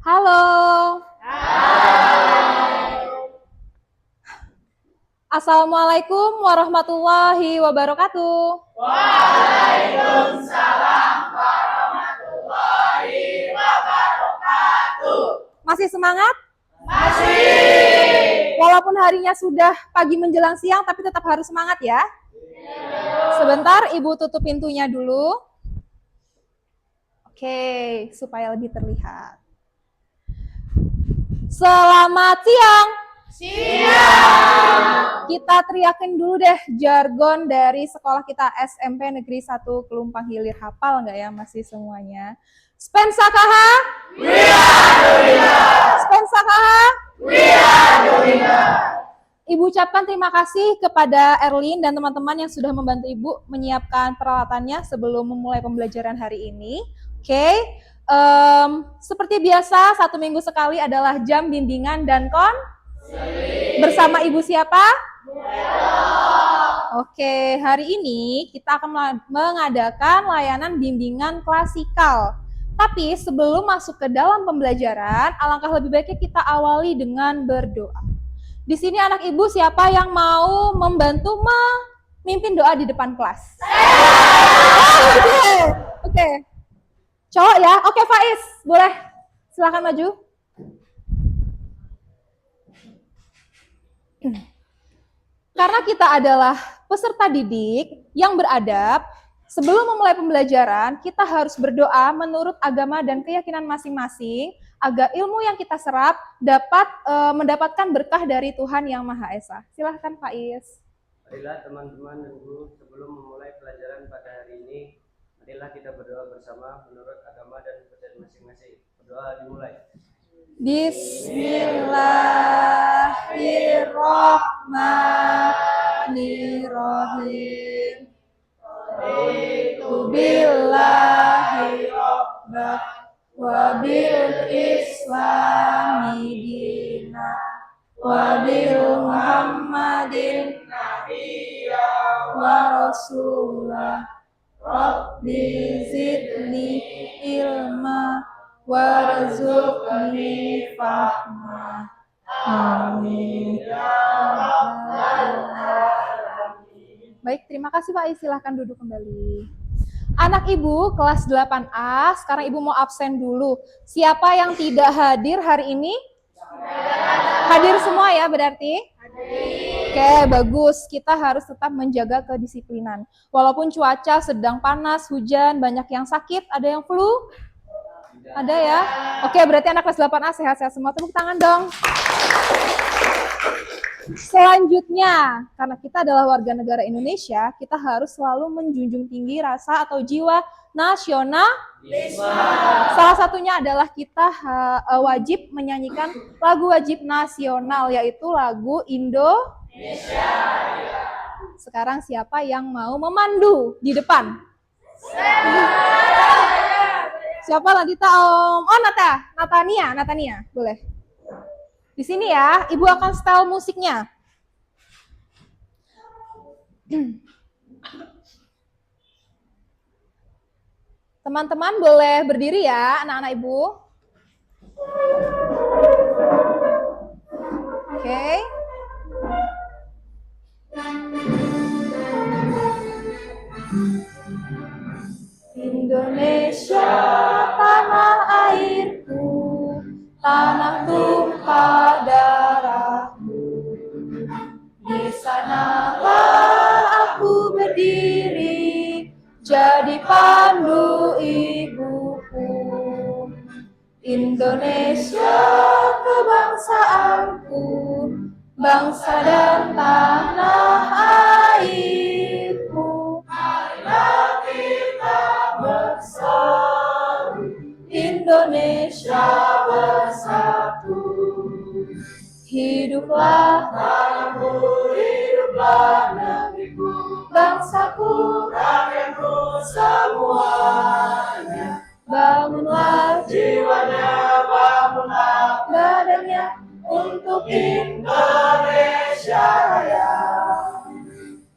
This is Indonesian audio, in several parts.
Halo. Assalamualaikum warahmatullahi wabarakatuh. Waalaikumsalam warahmatullahi wabarakatuh. Masih semangat? Masih. Walaupun harinya sudah pagi menjelang siang, tapi tetap harus semangat ya. Sebentar, Ibu tutup pintunya dulu. Oke, supaya lebih terlihat. Selamat siang. Siang. Kita teriakin dulu deh jargon dari sekolah kita SMP Negeri 1 Kelumpang Hilir. Hafal nggak ya masih semuanya? Spensakaha? We are doing it. Spensakaha? We are doing it. Ibu ucapkan terima kasih kepada Erlin dan teman-teman yang sudah membantu Ibu menyiapkan peralatannya sebelum memulai pembelajaran hari ini. Oke, seperti biasa 1 minggu sekali adalah jam bimbingan dan bersama Ibu siapa? Oke, hari ini kita akan mengadakan layanan bimbingan klasikal. Tapi sebelum masuk ke dalam pembelajaran, alangkah lebih baiknya kita awali dengan berdoa. Di sini anak Ibu siapa yang mau membantu memimpin doa di depan kelas? Oke. Cowok ya? Oke, Faiz, boleh. Silakan maju. Karena kita adalah peserta didik yang beradab, sebelum memulai pembelajaran, kita harus berdoa menurut agama dan keyakinan masing-masing, agar ilmu yang kita serap dapat mendapatkan berkah dari Tuhan Yang Maha Esa. Silahkan Faiz. Marilah teman-teman dan guru, sebelum memulai pelajaran pada hari ini, marilah kita berdoa bersama menurut agama dan kepercayaan masing-masing. Berdoa dimulai. Bismillahirrahmanirrahim. Billahi rabbak wa bil islami dina wa bil muhammadin nabiyya wa rasulah rabbi zidni ilma warzuqni fahma. Amin. Baik, terima kasih Pak. Silahkan duduk kembali. Anak Ibu kelas 8A, sekarang Ibu mau absen dulu. Siapa yang tidak hadir hari ini? Hadir semua ya berarti? Oke, bagus. Kita harus tetap menjaga kedisiplinan. Walaupun cuaca sedang panas, hujan, banyak yang sakit, ada yang flu? Ada ya? Oke, berarti anak kelas 8A sehat-sehat semua. Tepuk tangan dong. Selanjutnya, karena kita adalah warga negara Indonesia, kita harus selalu menjunjung tinggi rasa atau jiwa nasionalisme. Salah satunya adalah kita wajib menyanyikan lagu wajib nasional, yaitu lagu Indonesia. Sekarang siapa yang mau memandu di depan? Siapa Ladita Om? Oh, Natania, boleh. Di sini ya, Ibu akan setel musiknya. Teman-teman boleh berdiri ya, anak-anak Ibu. Oke. Indonesia tanah airku, tanah tumpah darahmu. Di sanalah aku berdiri, jadi pandu ibuku. Indonesia kebangsaanku, bangsa dan tanah airku. Marilah kita bersatu, Indonesia bersatu. Hiduplah tanahku, hiduplah negeriku, bangsaku, rakyatku semuanya. Bangunlah jiwanya, bangunlah badannya untuk Indonesia Raya.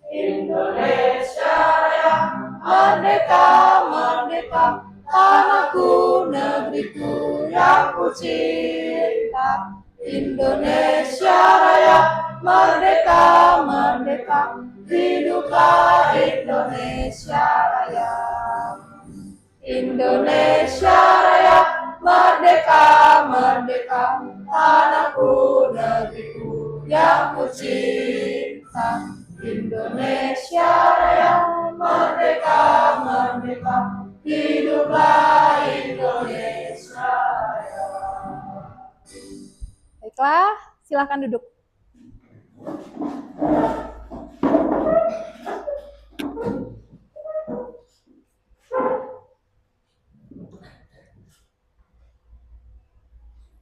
Indonesia Raya, merdeka, merdeka, tanahku, negeriku yang yang ku cinta. Indonesia Raya, merdeka, merdeka, hiduplah Indonesia Raya. Indonesia Raya, merdeka, merdeka, tanahku, negeriku yang ku cinta. Indonesia Raya, merdeka, merdeka, hiduplah Indonesia Raya. Baiklah, silakan duduk.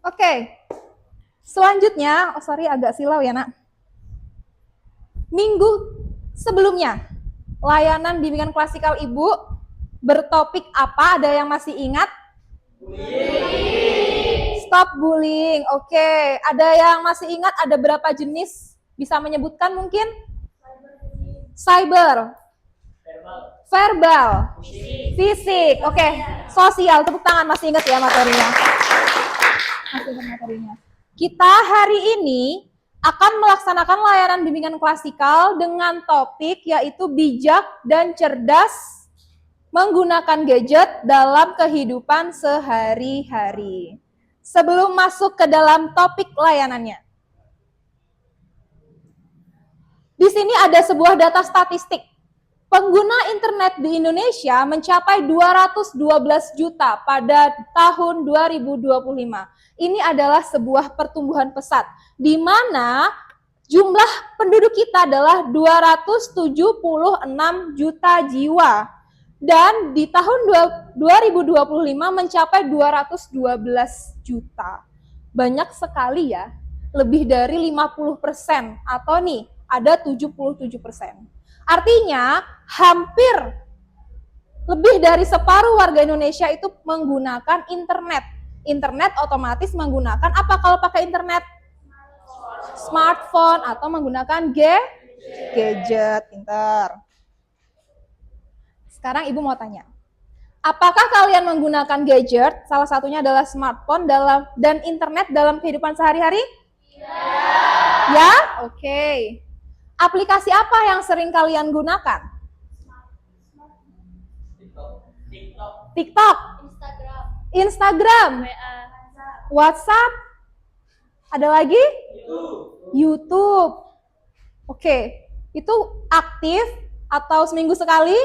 Oke, selanjutnya, agak silau ya nak. Minggu sebelumnya, layanan bimbingan klasikal Ibu bertopik apa? Ada yang masih ingat? Stop bullying. Oke, ada yang masih ingat ada berapa jenis? Bisa menyebutkan mungkin? Cyber. Verbal. Fisik. Oke, sosial. Tepuk tangan, masih ingat ya materinya? Masih ingat materinya. Kita hari ini akan melaksanakan layanan bimbingan klasikal dengan topik yaitu bijak dan cerdas menggunakan gadget dalam kehidupan sehari-hari. Sebelum masuk ke dalam topik layanannya, di sini ada sebuah data statistik. Pengguna internet di Indonesia mencapai 212 juta pada tahun 2025. Ini adalah sebuah pertumbuhan pesat, di mana jumlah penduduk kita adalah 276 juta jiwa. Dan di tahun 2025 mencapai 212 juta. Banyak sekali ya, lebih dari 50%, atau nih ada 77%. Artinya hampir lebih dari separuh warga Indonesia itu menggunakan internet. Internet otomatis menggunakan apa kalau pakai internet? Smartphone atau menggunakan gadget. Pinter. Sekarang Ibu mau tanya, apakah kalian menggunakan gadget? Salah satunya adalah smartphone dan internet dalam kehidupan sehari-hari? Ya, oke. Aplikasi apa yang sering kalian gunakan? TikTok. Instagram. WhatsApp. Ada lagi? YouTube. Oke. Itu aktif atau seminggu sekali?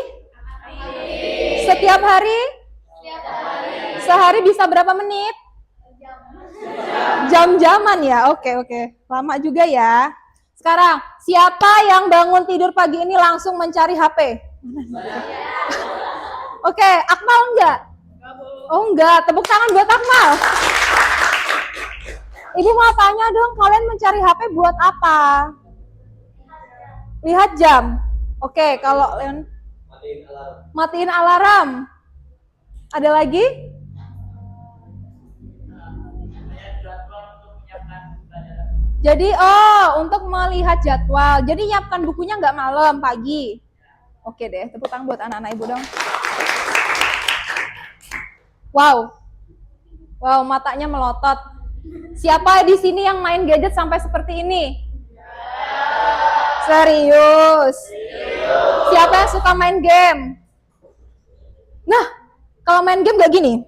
Setiap hari? Sehari bisa berapa menit? Jam-jaman ya? Oke. Lama juga ya. Sekarang, siapa yang bangun tidur pagi ini langsung mencari HP? Oke, Akmal enggak? Oh enggak, tepuk tangan buat Akmal. Ibu mau tanya dong, kalian mencari HP buat apa? Lihat jam. Oke, kalau matiin alarm. Ada lagi? Jadi, untuk melihat jadwal. Jadi nyiapkan bukunya nggak malam, pagi. Oke deh, tepuk tangan buat anak-anak Ibu dong. Wow, matanya melotot. Siapa di sini yang main gadget sampai seperti ini? Serius? Siapa yang suka main game? Nah, kalau main game nggak gini.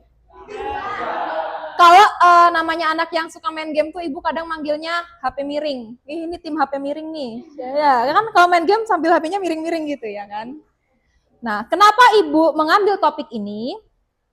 Kalau namanya anak yang suka main game tuh Ibu kadang manggilnya HP miring. Ini tim HP miring nih. Ya kan kalau main game sambil HP-nya miring-miring gitu ya kan. Nah, kenapa Ibu mengambil topik ini?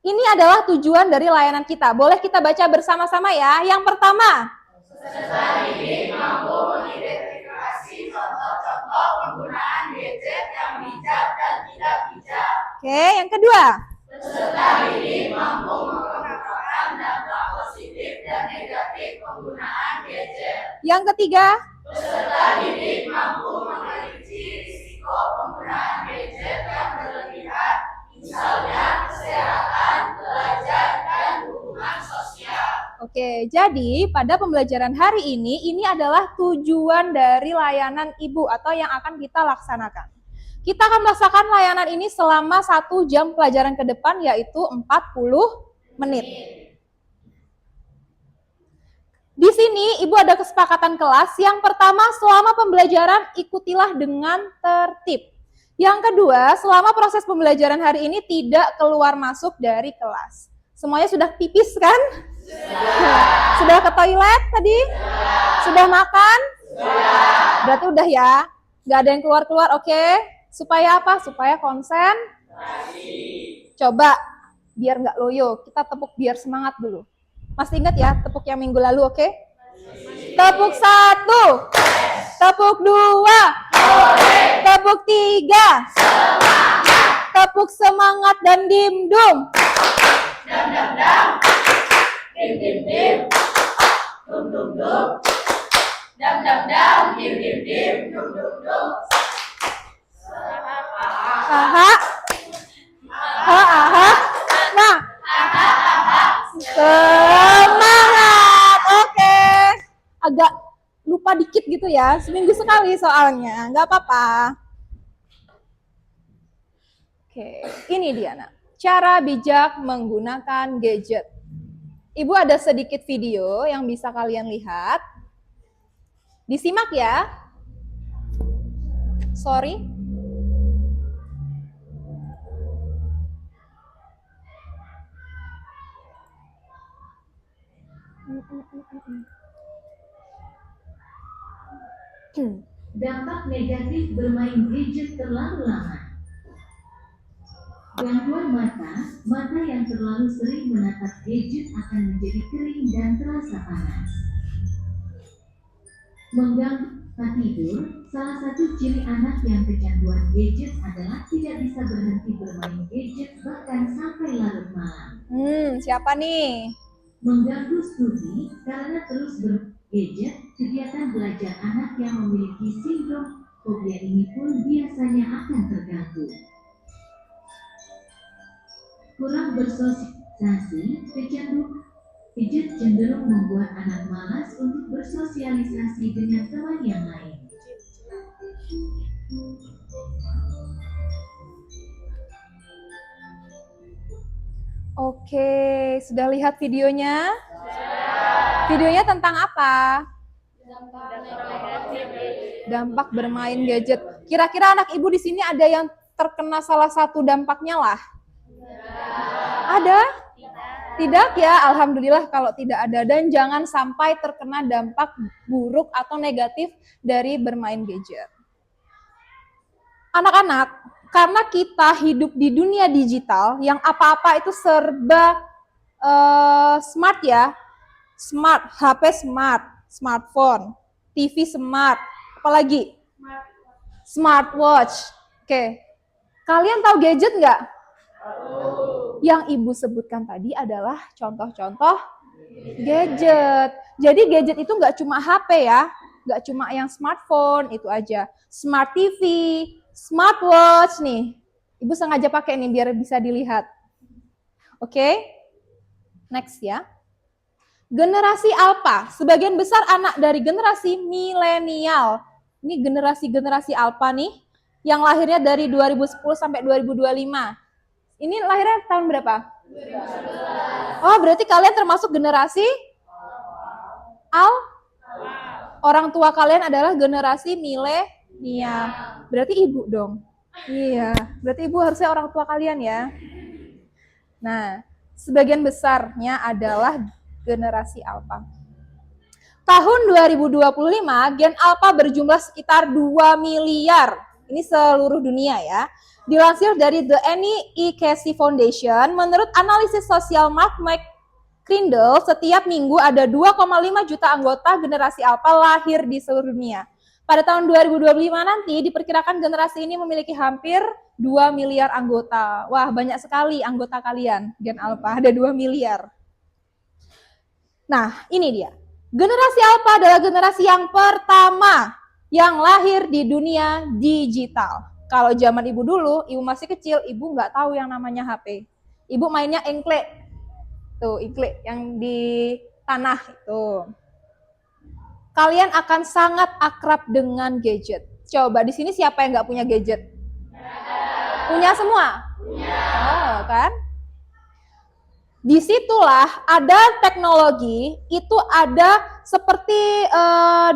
Ini adalah tujuan dari layanan kita. Boleh kita baca bersama-sama ya. Yang pertama, peserta didik mampu mengidentifikasi contoh-contoh penggunaan gadget yang bijak dan tidak bijak. Oke, yang kedua, Peserta didik mampu mengungkapkan dampak positif dan negatif penggunaan gadget. yang ketiga, Peserta didik mampu memprediksi risiko penggunaan gadget yang berlebihan, misalnya kesehatan, belajar, dan hubungan sosial. Oke, jadi pada pembelajaran hari ini adalah tujuan dari layanan Ibu atau yang akan kita laksanakan. Kita akan melaksanakan layanan ini selama 1 jam pelajaran ke depan, yaitu 40 menit. Di sini Ibu ada kesepakatan kelas. Yang pertama, selama pembelajaran ikutilah dengan tertib. Yang kedua, selama proses pembelajaran hari ini tidak keluar masuk dari kelas. Semuanya sudah pipis kan? Sudah ke toilet tadi? Sudah makan? Berarti udah ya. Gak ada yang keluar-keluar, oke? Supaya apa? Supaya konsen. Coba, biar nggak loyo. Kita tepuk biar semangat dulu. Masih ingat ya tepuk yang minggu lalu, oke? Tepuk 1, tepuk 2, tepuk 3, tepuk semangat dan dimdum. Dim dim dim, dum dum dum, dam dam dam, dim dim dim, dum dum dum. Aha. Aha. Nah. Semangat. Oke. Agak lupa dikit gitu ya. Seminggu sekali soalnya. Nggak apa-apa. Oke. Ini dia, Nak. Cara bijak menggunakan gadget. Ibu ada sedikit video yang bisa kalian lihat. Disimak ya. Sorry. Dampak negatif bermain gadget terlalu lama. Gangguan mata yang terlalu sering menatap gadget akan menjadi kering dan terasa panas. Mengganggu tidur, salah satu ciri anak yang kecanduan gadget adalah tidak bisa berhenti bermain gadget bahkan sampai larut malam. Siapa nih? Mengganggu studi karena terus bergadget, kegiatan belajar anak yang memiliki sindrom fobia ini pun biasanya akan terganggu. Kurang bersosialisasi, gadget cenderung membuat anak malas untuk bersosialisasi dengan teman yang lain. Oke, sudah lihat videonya? Videonya tentang apa? Dampak bermain gadget. Kira-kira anak ibu di sini ada yang terkena salah satu dampaknya lah? Ada? Tidak ya, alhamdulillah kalau tidak ada. Dan jangan sampai terkena dampak buruk atau negatif dari bermain gadget. Anak-anak, karena kita hidup di dunia digital yang apa-apa itu serba smart ya. Smart, HP smart, smartphone, TV smart, apalagi? Smartwatch. Oke. Kalian tahu gadget nggak? Yang ibu sebutkan tadi adalah contoh-contoh gadget. Jadi gadget itu nggak cuma HP ya, nggak cuma yang smartphone itu aja. Smart TV, smartwatch nih. Ibu sengaja pakai nih biar bisa dilihat. Oke? Next ya. Generasi Alpha, sebagian besar anak dari generasi milenial. Ini generasi Alpha nih, yang lahirnya dari 2010 sampai 2025. Ini lahirnya tahun berapa? 2011. Oh, berarti kalian termasuk generasi Orang tua kalian adalah generasi milenial. Berarti ibu dong. Iya, berarti ibu harusnya orang tua kalian ya. Nah, sebagian besarnya adalah generasi Alpha. Tahun 2025, gen Alpha berjumlah sekitar 2 miliar. Ini seluruh dunia ya. Dilansir dari The Annie E. Casey Foundation, menurut analisis sosial Mark McCrindle, setiap minggu ada 2,5 juta anggota generasi Alpha lahir di seluruh dunia. Pada tahun 2025 nanti, diperkirakan generasi ini memiliki hampir 2 miliar anggota. Wah, banyak sekali anggota kalian, gen Alpha, ada 2 miliar. Nah, ini dia. Generasi Alpha adalah generasi yang pertama yang lahir di dunia digital. Kalau zaman ibu dulu, ibu masih kecil, ibu nggak tahu yang namanya HP. Ibu mainnya engkle. Tuh, engkle yang di tanah itu. Kalian akan sangat akrab dengan gadget. Coba di sini siapa yang nggak punya gadget? Punya semua? Punya. Oh, kan? Disitulah ada teknologi, itu ada seperti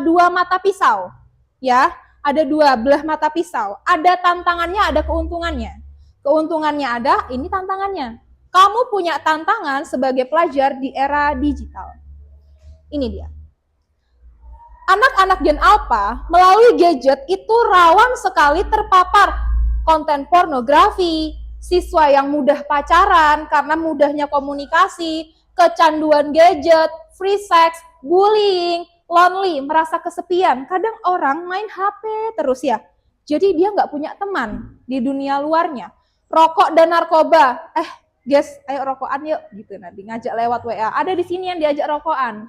dua mata pisau, ya, ada dua belah mata pisau, ada tantangannya, ada keuntungannya. Keuntungannya ada, ini tantangannya. Kamu punya tantangan sebagai pelajar di era digital. Ini dia. Anak-anak Gen Alpha melalui gadget itu rawan sekali terpapar konten pornografi, siswa yang mudah pacaran karena mudahnya komunikasi, kecanduan gadget, free sex, bullying, lonely, merasa kesepian. Kadang orang main HP terus ya. Jadi dia nggak punya teman di dunia luarnya. Rokok dan narkoba. Guys, ayo rokokan yuk gitu, nanti ngajak lewat WA. Ada di sini yang diajak rokokan?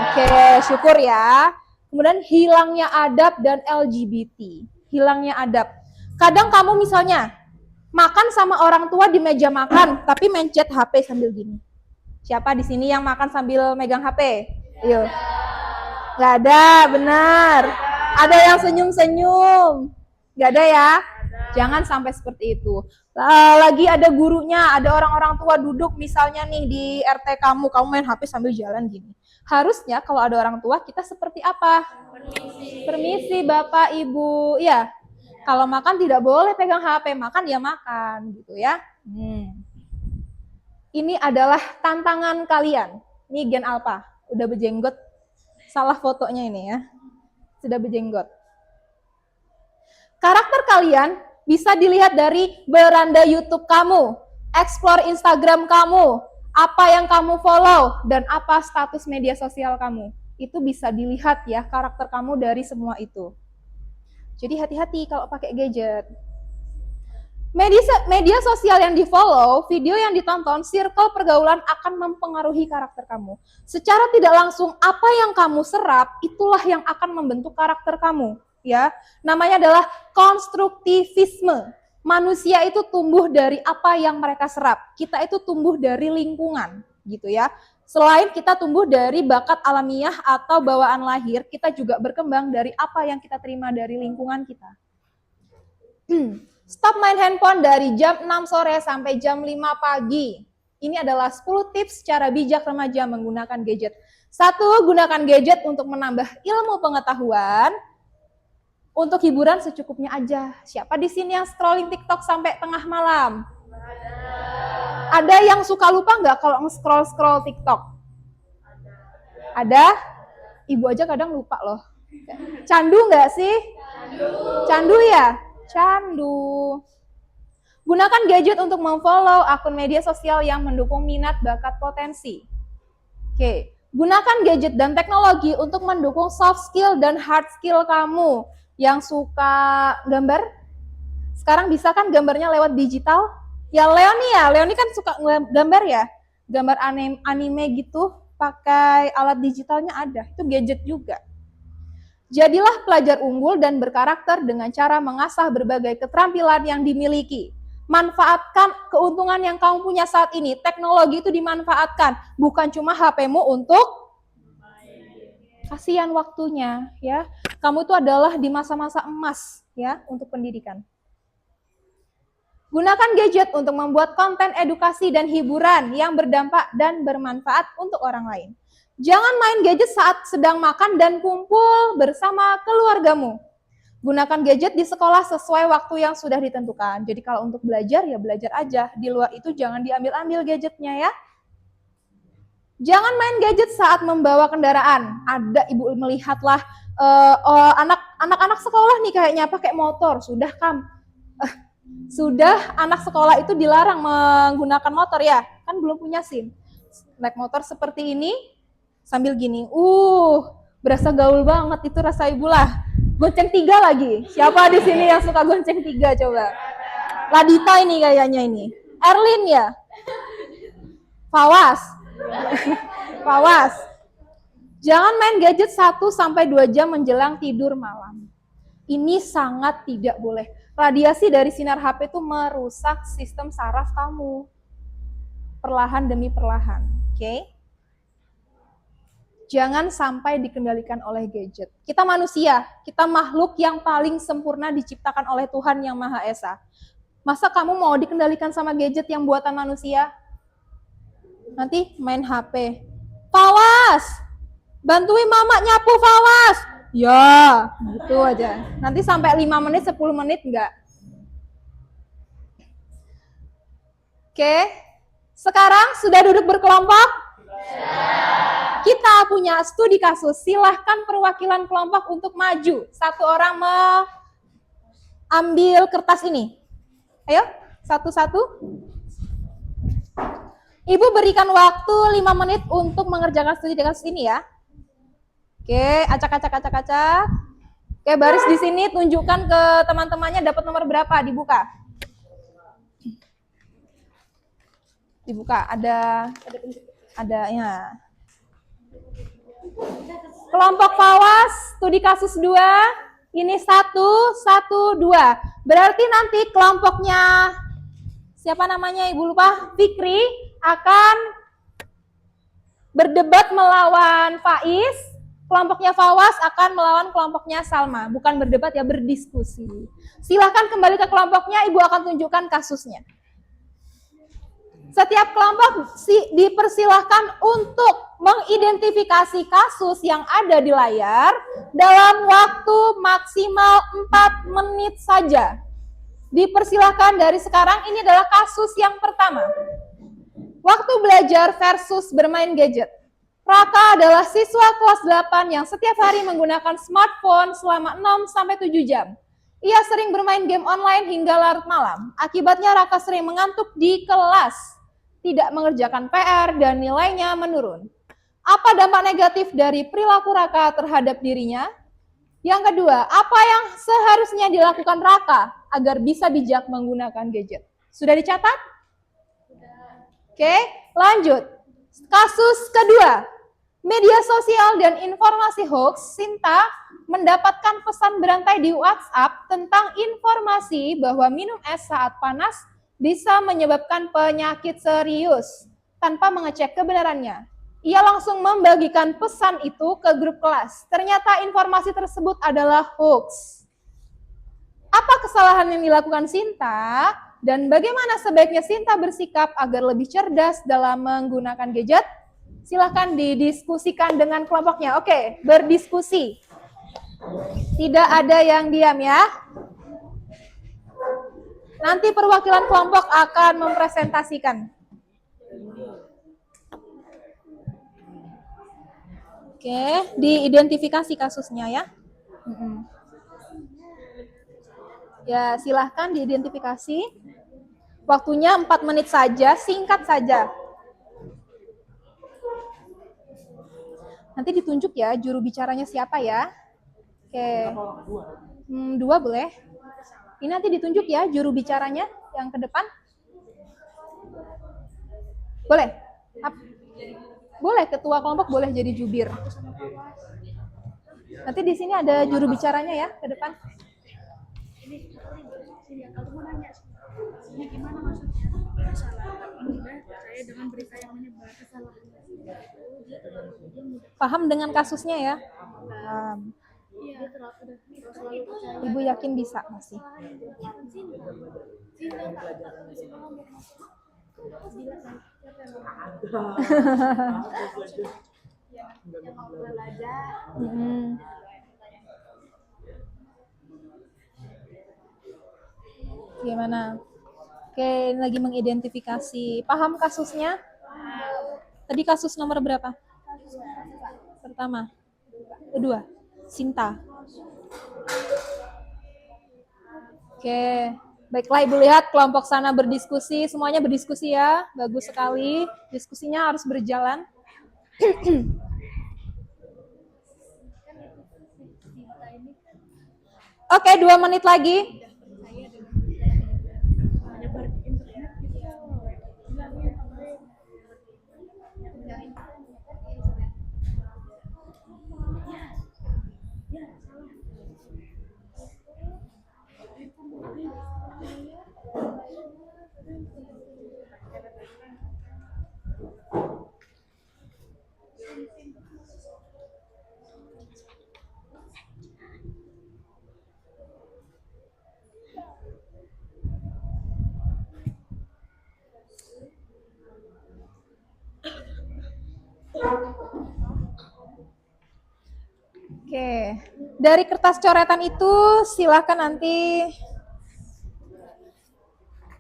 Oke, syukur ya. Kemudian hilangnya adab dan LGBT. Hilangnya adab. Kadang kamu misalnya makan sama orang tua di meja makan, tapi mencet HP sambil gini. Siapa di sini yang makan sambil megang HP? Ayo. Gak ada, benar. Ada yang senyum-senyum. Gak ada ya? Jangan sampai seperti itu. Lagi ada gurunya, ada orang-orang tua duduk misalnya nih di RT kamu main HP sambil jalan gini. Harusnya kalau ada orang tua kita seperti apa? Permisi Bapak Ibu. Ya, kalau makan tidak boleh pegang HP, makan ya makan gitu ya. Ini adalah tantangan kalian. Ini Gen Alpha, udah berjenggot. Salah fotonya ini ya. Sudah berjenggot. Karakter kalian bisa dilihat dari beranda YouTube kamu, explore Instagram kamu, apa yang kamu follow, dan apa status media sosial kamu. Itu bisa dilihat ya karakter kamu dari semua itu. Jadi hati-hati kalau pakai gadget. Media sosial yang di-follow, video yang ditonton, circle pergaulan akan mempengaruhi karakter kamu. Secara tidak langsung, apa yang kamu serap, itulah yang akan membentuk karakter kamu. Ya, namanya adalah konstruktivisme. Manusia itu tumbuh dari apa yang mereka serap. Kita itu tumbuh dari lingkungan, gitu ya. Selain kita tumbuh dari bakat alamiah atau bawaan lahir, kita juga berkembang dari apa yang kita terima dari lingkungan kita. Stop main handphone dari jam 6 sore sampai jam 5 pagi. Ini adalah 10 tips cara bijak remaja menggunakan gadget. 1, gunakan gadget untuk menambah ilmu pengetahuan. Untuk hiburan secukupnya aja. Siapa di sini yang scrolling TikTok sampai tengah malam? Ada yang suka lupa nggak kalau nge-scroll TikTok? Ada? Ibu aja kadang lupa loh. Candu nggak sih? Candu ya? Candu. Gunakan gadget untuk memfollow akun media sosial yang mendukung minat, bakat, potensi. Oke. Gunakan gadget dan teknologi untuk mendukung soft skill dan hard skill kamu. Yang suka gambar, sekarang bisa kan gambarnya lewat digital? Ya Leoni kan suka gambar ya, gambar anime gitu, pakai alat digitalnya ada, itu gadget juga. Jadilah pelajar unggul dan berkarakter dengan cara mengasah berbagai keterampilan yang dimiliki. Manfaatkan keuntungan yang kamu punya saat ini, teknologi itu dimanfaatkan, bukan cuma HP-mu untuk kasihan waktunya ya. Kamu itu adalah di masa-masa emas ya untuk pendidikan. Gunakan gadget untuk membuat konten edukasi dan hiburan yang berdampak dan bermanfaat untuk orang lain. Jangan main gadget saat sedang makan dan kumpul bersama keluargamu. Gunakan gadget di sekolah sesuai waktu yang sudah ditentukan. Jadi kalau untuk belajar ya belajar aja. Di luar itu jangan diambil-ambil gadgetnya ya. Jangan main gadget saat membawa kendaraan. Ada ibu melihatlah anak-anak sekolah nih kayaknya pakai motor. Sudah anak sekolah itu dilarang menggunakan motor ya. Kan belum punya SIM. Naik motor seperti ini sambil gini. Berasa gaul banget itu rasa ibu lah. Gonceng 3 lagi. Siapa di sini yang suka gonceng 3 coba? Ladita ini kayaknya ini. Erlin ya? Fawas. Fawas. Jangan main gadget 1-2 jam menjelang tidur malam. Ini sangat tidak boleh. Radiasi dari sinar HP itu merusak sistem saraf kamu. Perlahan demi perlahan. Oke? Jangan sampai dikendalikan oleh gadget. Kita manusia, kita makhluk yang paling sempurna diciptakan oleh Tuhan Yang Maha Esa. Masa kamu mau dikendalikan sama gadget yang buatan manusia? Nanti main HP. Fawas, bantuin mama nyapu Fawas. Ya, gitu aja. Nanti sampai 5 menit, 10 menit enggak. Oke, sekarang sudah duduk berkelompok? Kita punya studi kasus. Silahkan perwakilan kelompok untuk maju. Satu orang ambil kertas ini. Ayo, satu-satu. Ibu berikan waktu 5 menit untuk mengerjakan studi kasus ini ya. Oke, acak. Oke, baris di sini tunjukkan ke teman-temannya dapat nomor berapa, dibuka. Dibuka, ada ya. Kelompok Fawas, studi kasus 2, ini 1, 1, 2. Berarti nanti kelompoknya, siapa namanya Ibu lupa, Fikri, akan berdebat melawan Faiz, kelompoknya Fawas akan melawan kelompoknya Salma. Bukan berdebat ya, berdiskusi. Silahkan kembali ke kelompoknya, Ibu akan tunjukkan kasusnya. Setiap kelompok dipersilahkan untuk mengidentifikasi kasus yang ada di layar dalam waktu maksimal 4 menit saja. Dipersilahkan dari sekarang, ini adalah kasus yang pertama. Waktu belajar versus bermain gadget. Raka adalah siswa kelas 8 yang setiap hari menggunakan smartphone selama 6-7 jam. Ia sering bermain game online hingga larut malam. Akibatnya Raka sering mengantuk di kelas, tidak mengerjakan PR, dan nilainya menurun. Apa dampak negatif dari perilaku Raka terhadap dirinya? Yang kedua, apa yang seharusnya dilakukan Raka agar bisa bijak menggunakan gadget? Sudah dicatat? Oke, lanjut. Kasus kedua, media sosial dan informasi hoax. Sinta mendapatkan pesan berantai di WhatsApp tentang informasi bahwa minum es saat panas bisa menyebabkan penyakit serius tanpa mengecek kebenarannya. Ia langsung membagikan pesan itu ke grup kelas. Ternyata informasi tersebut adalah hoax. Apa kesalahan yang dilakukan Sinta dan bagaimana sebaiknya Sinta bersikap agar lebih cerdas dalam menggunakan gadget? Silahkan didiskusikan dengan kelompoknya. Oke, berdiskusi. Tidak ada yang diam ya. Nanti perwakilan kelompok akan mempresentasikan. Oke, diidentifikasi kasusnya ya. Ya, silahkan diidentifikasi. Waktunya 4 menit saja, singkat saja. Nanti ditunjuk ya juru bicaranya siapa ya. Oke. 2 boleh. Ini nanti ditunjuk ya juru bicaranya yang ke depan. Boleh? Boleh, ketua kelompok boleh jadi jubir. Nanti di sini ada juru bicaranya ya ke depan. Kalau mau nanya, ini gimana maksudnya? Kesalahan mudah saya dengan berita yang menyebar kesalahan. Paham dengan kasusnya ya? Paham. Iya, terlalu percaya. Ibu yakin bisa masih? Yang mau belajar. Gimana? Oke, ini lagi mengidentifikasi. Paham kasusnya? Tadi kasus nomor berapa? Pertama. Kedua. Sinta. Oke. Baiklah Ibu lihat kelompok sana berdiskusi. Semuanya berdiskusi ya. Bagus sekali. Diskusinya harus berjalan. Oke, 2 menit lagi. Oke, dari kertas coretan itu silakan nanti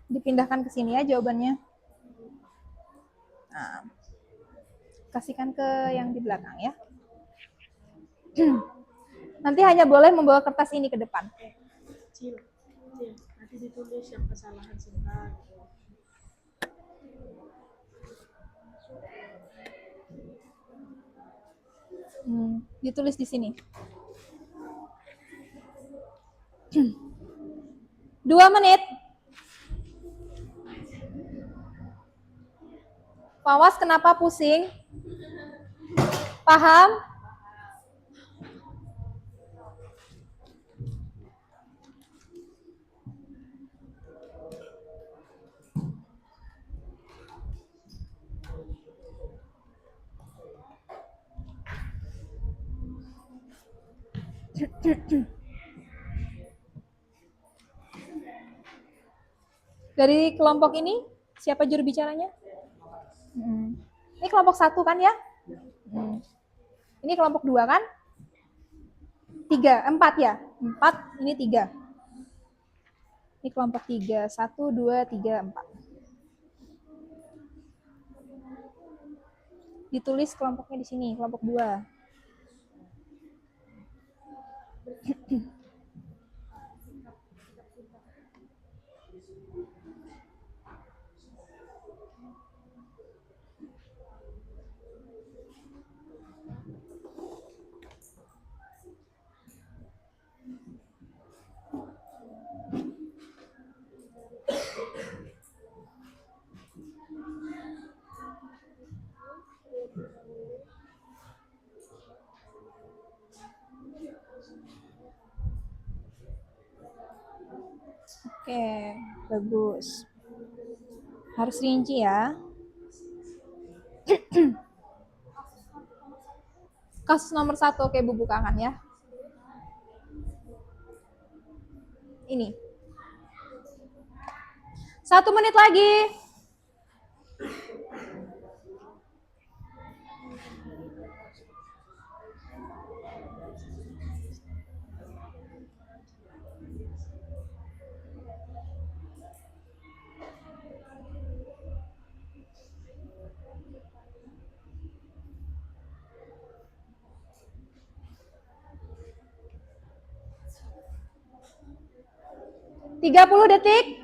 dipindahkan ke sini ya jawabannya. Nah, kasihkan ke yang di belakang ya. Nanti hanya boleh membawa kertas ini ke depan. Kecil. Nanti ditulis yang kesalahan sebentar. Ditulis di sini. 2 menit. Pawas kenapa pusing? Paham? Dari kelompok ini, siapa juru bicaranya? Ini kelompok 1 kan ya? Ini kelompok 2 kan? 4 ya? 4, ini 3. Ini kelompok 3, 1, 2, 3, 4. Ditulis kelompoknya di sini, kelompok 2. Oke, bagus. Harus rinci ya. Kasus nomor 1, oke Bu bukakan ya. Ini. 1 menit lagi. Tiga 30 detik.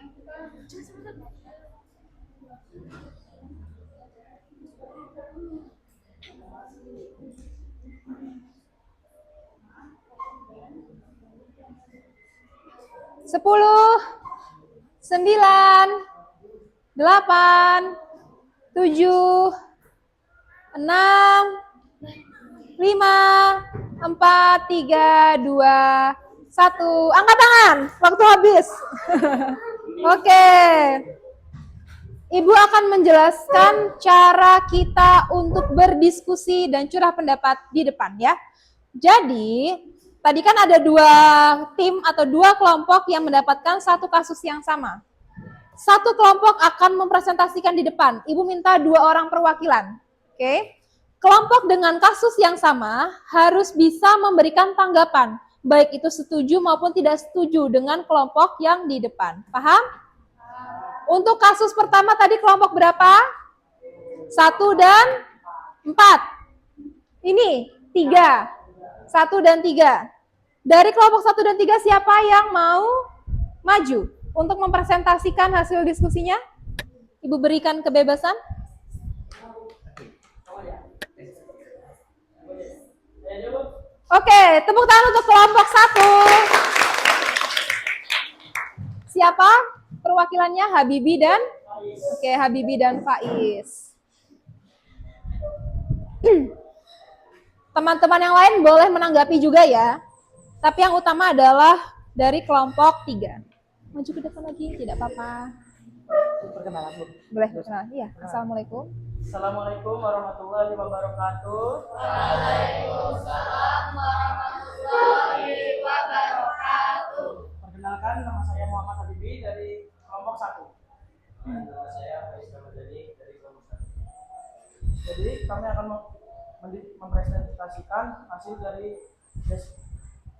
Sepuluh, 9, 8, 7, 6, 5, 4, 3, 2, 1. Angkat tangan, waktu habis. Oke. Ibu akan menjelaskan cara kita untuk berdiskusi dan curah pendapat di depan ya. Jadi, tadi kan ada 2 tim atau 2 kelompok yang mendapatkan satu kasus yang sama. Satu kelompok akan mempresentasikan di depan. Ibu minta 2 orang perwakilan. Oke. Kelompok dengan kasus yang sama harus bisa memberikan tanggapan, baik itu setuju maupun tidak setuju dengan kelompok yang di depan. Paham? Untuk kasus pertama tadi kelompok berapa? 1 dan 4. Ini 3. 1 dan 3. Dari kelompok 1 dan 3 siapa yang mau maju untuk mempresentasikan hasil diskusinya? Ibu berikan kebebasan. Oke, tepuk tangan untuk kelompok 1. Siapa perwakilannya? Habibi dan Oke, Habibi dan Faiz. Teman-teman yang lain boleh menanggapi juga ya. Tapi yang utama adalah dari kelompok 3. Maju ke depan lagi, tidak apa-apa. Perkenalan, Bu. Boleh perkenalan. Iya, Assalamualaikum. Assalamualaikum warahmatullahi wabarakatuh. Waalaikumsalam warahmatullahi wabarakatuh. Perkenalkan, nama saya Muhammad Habibi dari kelompok 1. Nama saya Faiz Ramadhani dari kelompok 1. Jadi kami akan mempresentasikan hasil dari Yes.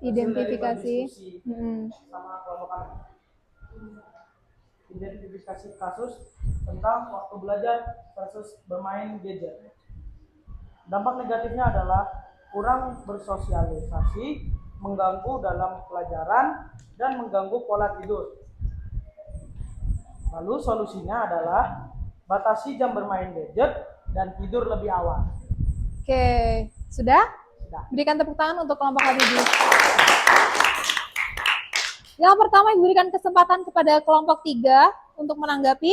Identifikasi. Hasil dari berdiskusi Mm-mm. sama kelompok kami. Identifikasi kasus tentang waktu belajar versus bermain gadget. Dampak negatifnya adalah kurang bersosialisasi, mengganggu dalam pelajaran, dan mengganggu pola tidur. Lalu solusinya adalah batasi jam bermain gadget dan tidur lebih awal. Oke, sudah? Sudah. Berikan tepuk tangan untuk kelompok Habibie. Yang pertama, Ibu berikan kesempatan kepada kelompok 3 untuk menanggapi.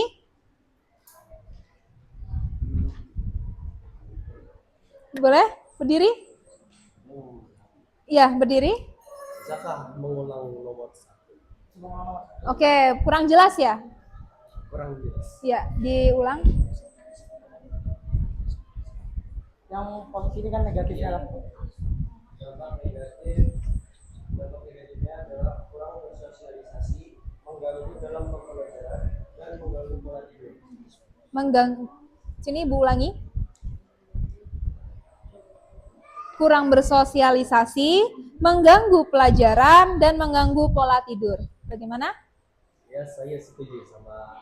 Boleh? Berdiri? Iya, berdiri. Bisakah mengulang nomor 1? Oke, kurang jelas ya? Kurang jelas. Iya, diulang. Yang posisi ini kan negatifnya lah. Dampak negatifnya adalah kurang bersosialisasi, mengganggu dalam pembelajaran, dan mengganggu pola tidur. Mengganggu. Sini Ibu ulangi. Kurang bersosialisasi, mengganggu pelajaran, dan mengganggu pola tidur. Bagaimana? Ya, saya setuju sama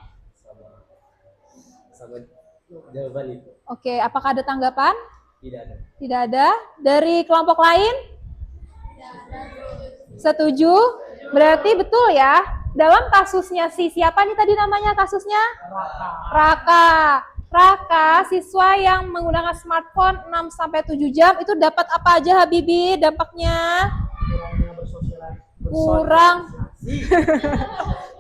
jawaban itu. Oke, apakah ada tanggapan? Tidak ada. Tidak ada. Dari kelompok lain? Setuju? Berarti betul ya. Dalam kasusnya siapa nih tadi namanya kasusnya? Raka. Raka, siswa yang menggunakan smartphone 6-7 jam itu dapat apa aja Habibie dampaknya?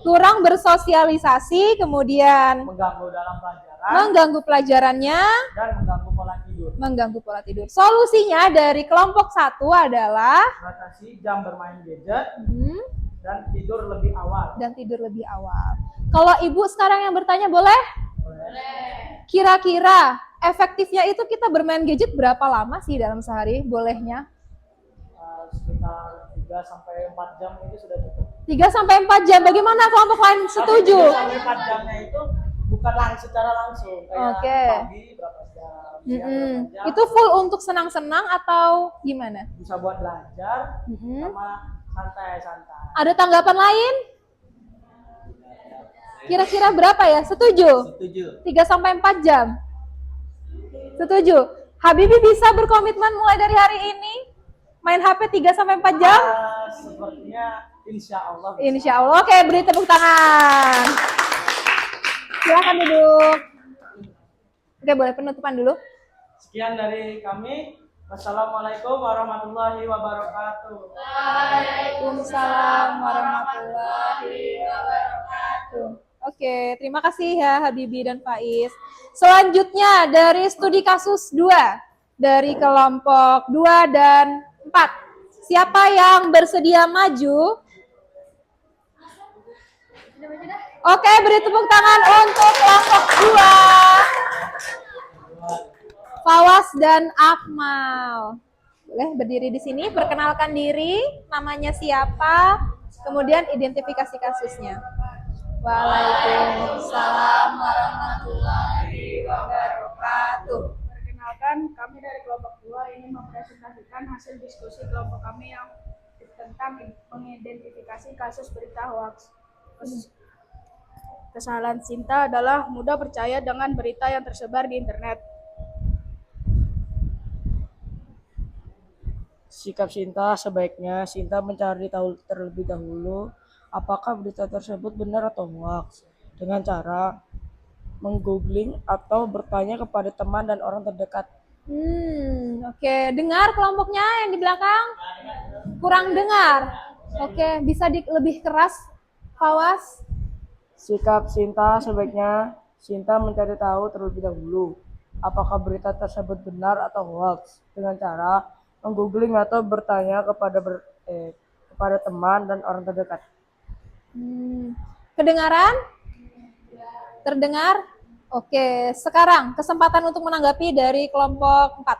Kurang bersosialisasi, kemudian Mengganggu dalam pelajaran mengganggu pelajarannya, dan mengganggu pola tidur. mengganggu pola tidur. Solusinya dari kelompok 1 adalah Batasi jam bermain gadget hmm, dan tidur lebih awal. dan tidur lebih awal. Kalau Ibu sekarang yang bertanya boleh? Kira-kira efektifnya itu kita bermain gadget berapa lama sih dalam sehari bolehnya? Sekitar 3-4 jam itu sudah cukup. 3-4 jam. Bagaimana kelompok lain setuju? 3-4 jamnya itu bukan secara langsung. Kayak Oke. pagi berapa jam, siang berapa jam. Itu full untuk senang-senang atau gimana? Bisa buat belajar Mm-mm. sama santai-santai. Ada tanggapan lain? Kira-kira berapa ya? Setuju? Setuju. 3-4 jam. Setuju. Habibie bisa berkomitmen mulai dari hari ini main HP 3-4 jam? Sepertinya insya Allah. Insya Allah. Oke, beri tepuk tangan. Silakan duduk. Oke, boleh penutupan dulu. Sekian dari kami. Wassalamualaikum warahmatullahi wabarakatuh. Waalaikumsalam warahmatullahi wabarakatuh. Oke, terima kasih ya Habibie dan Faiz. Selanjutnya dari studi kasus 2 dari kelompok 2 dan 4. Siapa yang bersedia maju? Oke, beri tepuk tangan untuk kelompok 2. Fawas dan Akmal. Boleh berdiri di sini, perkenalkan diri, namanya siapa, kemudian identifikasi kasusnya. Waalaikumsalam warahmatullahi wabarakatuh. Perkenalkan, kami dari kelompok 2 ingin mempresentasikan hasil diskusi kelompok kami yang tentang mengidentifikasi kasus berita hoax. Kesalahan Sinta adalah mudah percaya dengan berita yang tersebar di internet. Sikap Sinta sebaiknya Sinta mencari tahu terlebih dahulu apakah berita tersebut benar atau hoax dengan cara menggoogling atau bertanya kepada teman dan orang terdekat. Oke. Dengar kelompoknya yang di belakang? Kurang dengar. Oke, bisa lebih keras, Fawas? Sikap Sinta sebaiknya Sinta mencari tahu terlebih dahulu apakah berita tersebut benar atau hoax dengan cara menggoogling atau bertanya kepada teman dan orang terdekat. Kedengaran? Terdengar? Oke, sekarang kesempatan untuk menanggapi dari kelompok 4.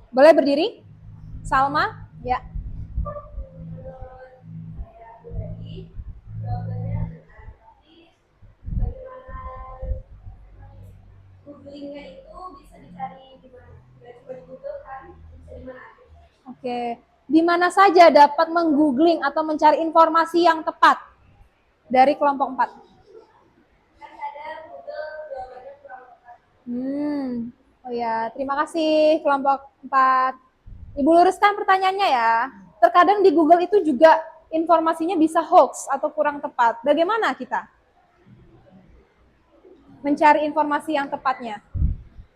Boleh berdiri? Salma? Ya. Googlingnya itu bisa dicari di mana? Nggak cuma di Google kan, bisa di mana aja. Oke. Di mana saja dapat menggoogling atau mencari informasi yang tepat dari kelompok 4? Kan ada Google jawabannya kurang tepat. Oh ya, terima kasih kelompok 4. Ibu luruskan pertanyaannya ya. Terkadang di Google itu juga informasinya bisa hoax atau kurang tepat. Bagaimana kita mencari informasi yang tepatnya?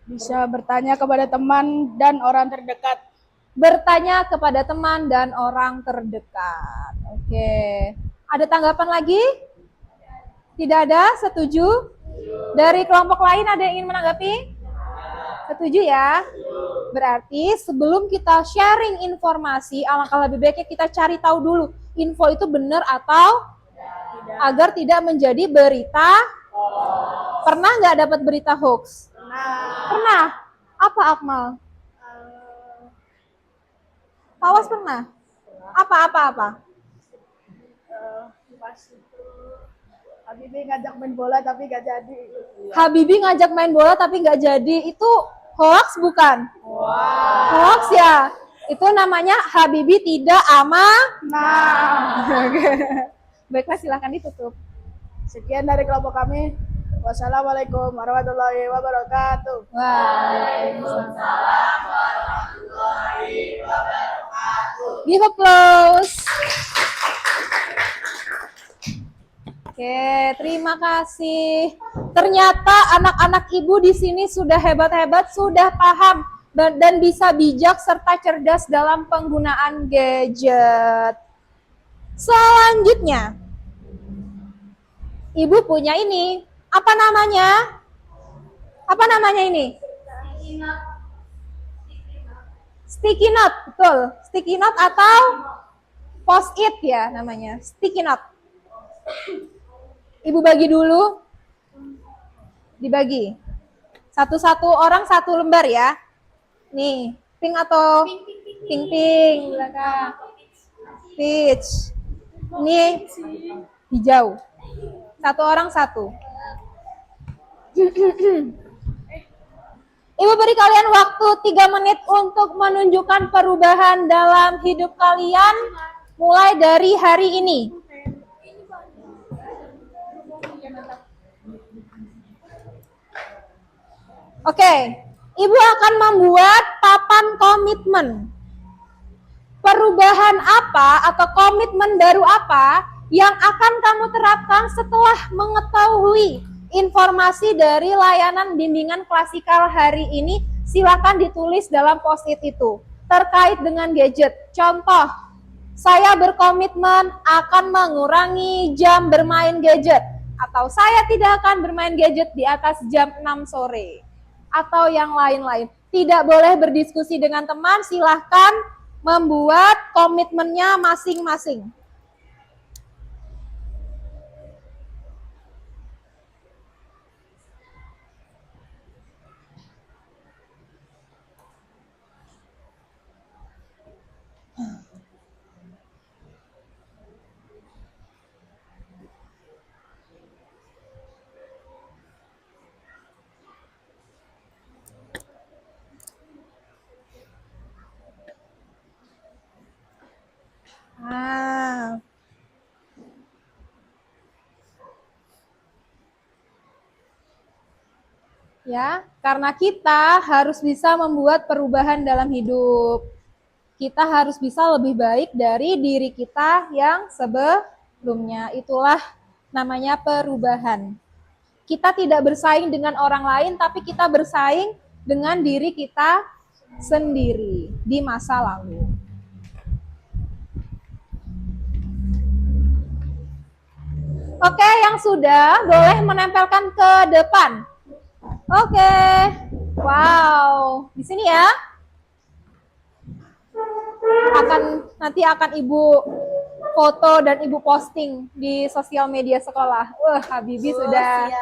Bisa bertanya kepada teman dan orang terdekat. Bertanya kepada teman dan orang terdekat. Oke. Ada tanggapan lagi? Tidak ada? Setuju? Dari kelompok lain ada yang ingin menanggapi? Setuju ya? Berarti sebelum kita sharing informasi, alangkah lebih baiknya kita cari tahu dulu info itu benar atau agar tidak menjadi berita. Pernah nggak dapat berita hoax? Pernah. Apa Akmal? Pawas pernah? Apa? Pas itu Habibie ngajak main bola tapi gak jadi. Habibie ngajak main bola tapi nggak jadi. Itu hoax bukan? Hoax ya. Itu namanya Habibie tidak amanah. Baiklah, silahkan ditutup. Sekian dari kelompok kami. Wassalamualaikum warahmatullahi wabarakatuh. Waalaikumsalam. Give applause. Oke, terima kasih. Ternyata anak-anak ibu di sini sudah hebat-hebat, sudah paham dan bisa bijak serta cerdas dalam penggunaan gadget. Selanjutnya, ibu punya ini. Apa namanya? Apa namanya ini? Sticky note, betul. Sticky note atau post-it ya namanya. Sticky note. Ibu bagi dulu. Dibagi. Satu-satu orang satu lembar ya. Nih, pink atau pink belakang. Peach. Ini hijau. Satu orang satu. Ibu beri kalian waktu 3 menit untuk menunjukkan perubahan dalam hidup kalian mulai dari hari ini. Oke, ibu akan membuat papan komitmen. Perubahan apa atau komitmen baru apa yang akan kamu terapkan setelah mengetahui informasi dari layanan bimbingan klasikal hari ini? Silakan ditulis dalam post-it itu terkait dengan gadget. Contoh, saya berkomitmen akan mengurangi jam bermain gadget, atau saya tidak akan bermain gadget di atas jam 6 sore, atau yang lain-lain. Tidak boleh berdiskusi dengan teman, silahkan membuat komitmennya masing-masing. Ya, karena kita harus bisa membuat perubahan dalam hidup. Kita harus bisa lebih baik dari diri kita yang sebelumnya. Itulah namanya perubahan. Kita tidak bersaing dengan orang lain, tapi kita bersaing dengan diri kita sendiri di masa lalu. Oke, yang sudah boleh menempelkan ke depan. Oke, wow, di sini ya. Nanti akan ibu foto dan ibu posting di sosial media sekolah. Wah, Habibie sudah.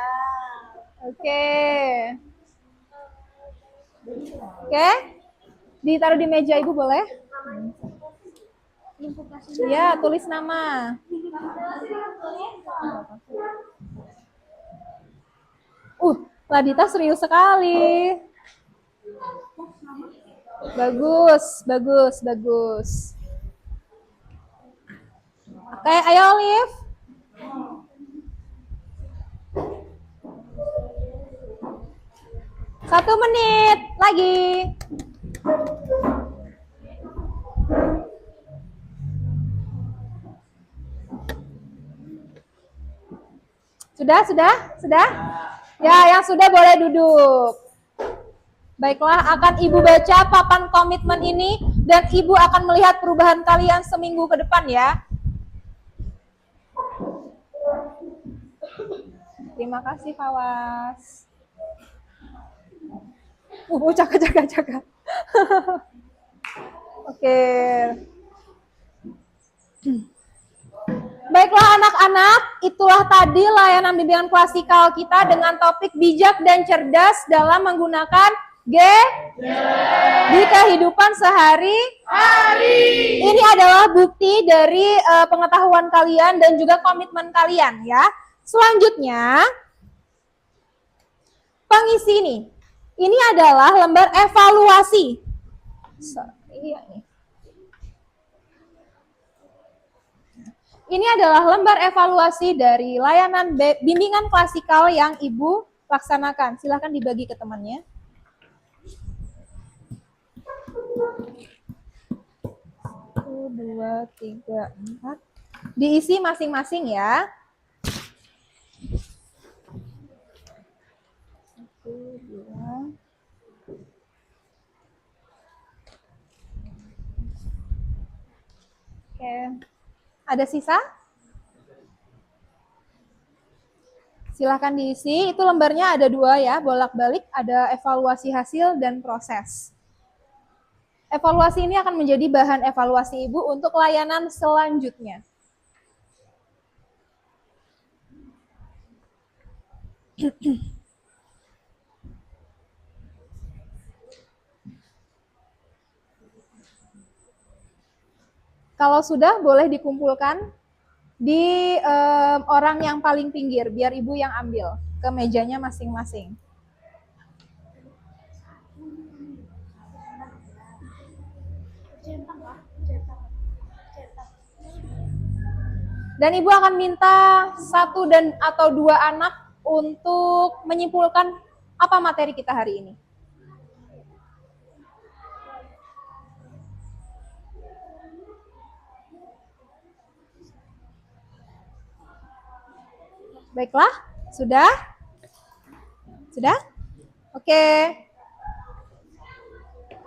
Oke, ditaruh di meja ibu boleh? Ya, tulis nama. Ladita serius sekali. Bagus, bagus, bagus. Oke, ayo Olive. Satu menit lagi. Sudah? Ya, yang sudah boleh duduk. Baiklah, akan Ibu baca papan komitmen ini dan Ibu akan melihat perubahan kalian seminggu ke depan ya. Terima kasih, Fawas. Jaga. Oke. Baiklah anak-anak, itulah tadi layanan bimbingan klasikal kita dengan topik bijak dan cerdas dalam menggunakan di kehidupan sehari-hari. Ini adalah bukti dari pengetahuan kalian dan juga komitmen kalian ya. Selanjutnya, pengisi ini. Ini adalah lembar evaluasi. Ini adalah lembar evaluasi dari layanan bimbingan klasikal yang Ibu laksanakan. Silahkan dibagi ke temannya. Satu, dua, tiga, empat. Diisi masing-masing ya. Satu, dua. Oke. Ada sisa? Silahkan diisi. Itu lembarnya ada 2 ya, bolak-balik. Ada evaluasi hasil dan proses. Evaluasi ini akan menjadi bahan evaluasi Ibu untuk layanan selanjutnya. Kalau sudah, boleh dikumpulkan di orang yang paling pinggir, biar Ibu yang ambil ke mejanya masing-masing. Dan Ibu akan minta 1 dan atau 2 anak untuk menyimpulkan apa materi kita hari ini. Baiklah, sudah? Sudah? Oke.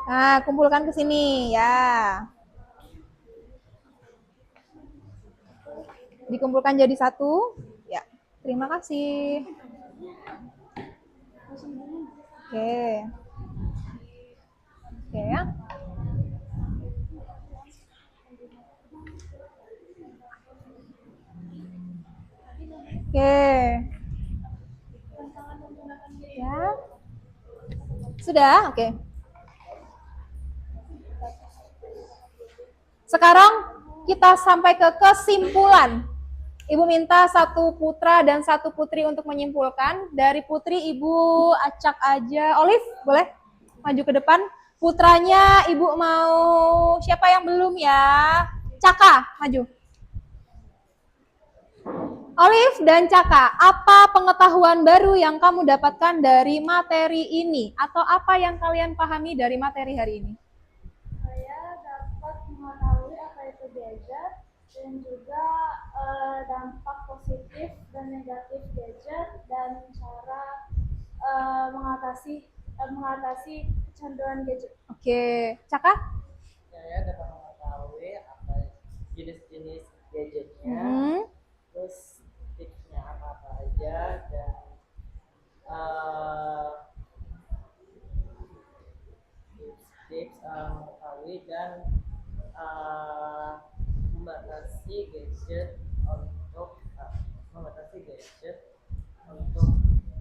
Nah, kumpulkan ke sini ya. Dikumpulkan jadi 1. Ya, terima kasih. Oke. Oke ya. Oke. Ya. Sudah? Oke. Sekarang kita sampai ke kesimpulan. Ibu minta 1 putra dan 1 putri untuk menyimpulkan. Dari putri Ibu acak aja. Olive, boleh maju ke depan. Putranya Ibu mau siapa yang belum ya? Caka, maju. Olive dan Caka, apa pengetahuan baru yang kamu dapatkan dari materi ini? Atau apa yang kalian pahami dari materi hari ini? Saya dapat mengetahui apa itu gadget dan juga dampak positif dan negatif gadget dan cara mengatasi kecanduan gadget. Oke, Caka? Saya dapat mengetahui apa jenis-jenis gadgetnya, terus tipsnya apa aja, dan tips mengetahui dan membatasi gadget untuk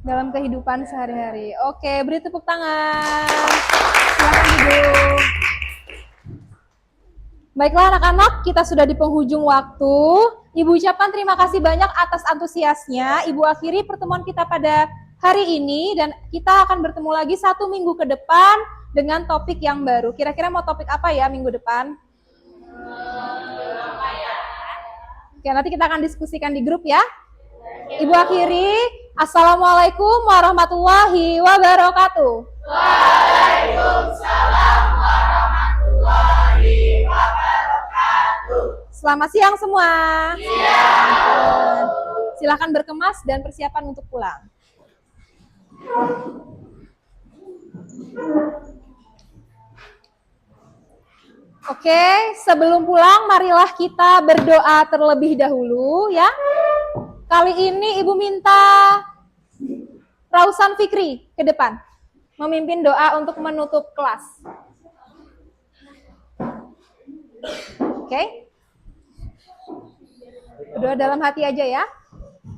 Dalam kehidupan sehari-hari. Oke, beri tepuk tangan. Silakan duduk. Baiklah anak-anak, kita sudah di penghujung waktu. Ibu ucapkan terima kasih banyak atas antusiasnya. Ibu akhiri pertemuan kita pada hari ini dan kita akan bertemu lagi 1 minggu ke depan dengan topik yang baru. Kira-kira mau topik apa ya minggu depan? Oke, nanti kita akan diskusikan di grup ya. Ibu akhiri, Assalamualaikum warahmatullahi wabarakatuh. Waalaikumsalam warahmatullahi wabarakatuh. Selamat siang semua. Silakan berkemas dan persiapan untuk pulang. Oke, sebelum pulang marilah kita berdoa terlebih dahulu ya. Kali ini Ibu minta Rausan Fikri ke depan memimpin doa untuk menutup kelas. Oke. Berdoa dalam hati aja ya.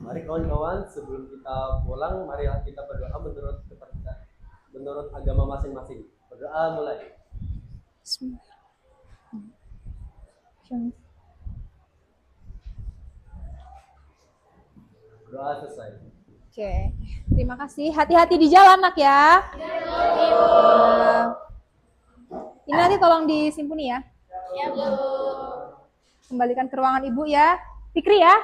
Mari kawan-kawan, sebelum kita pulang, marilah kita berdoa menurut agama masing-masing. Berdoa mulai. Doa selesai. Oke, terima kasih. Hati-hati di jalan, nak ya. Ini nanti tolong disimpuni ya. Kembalikan ke ruangan ibu ya. Fikri ya.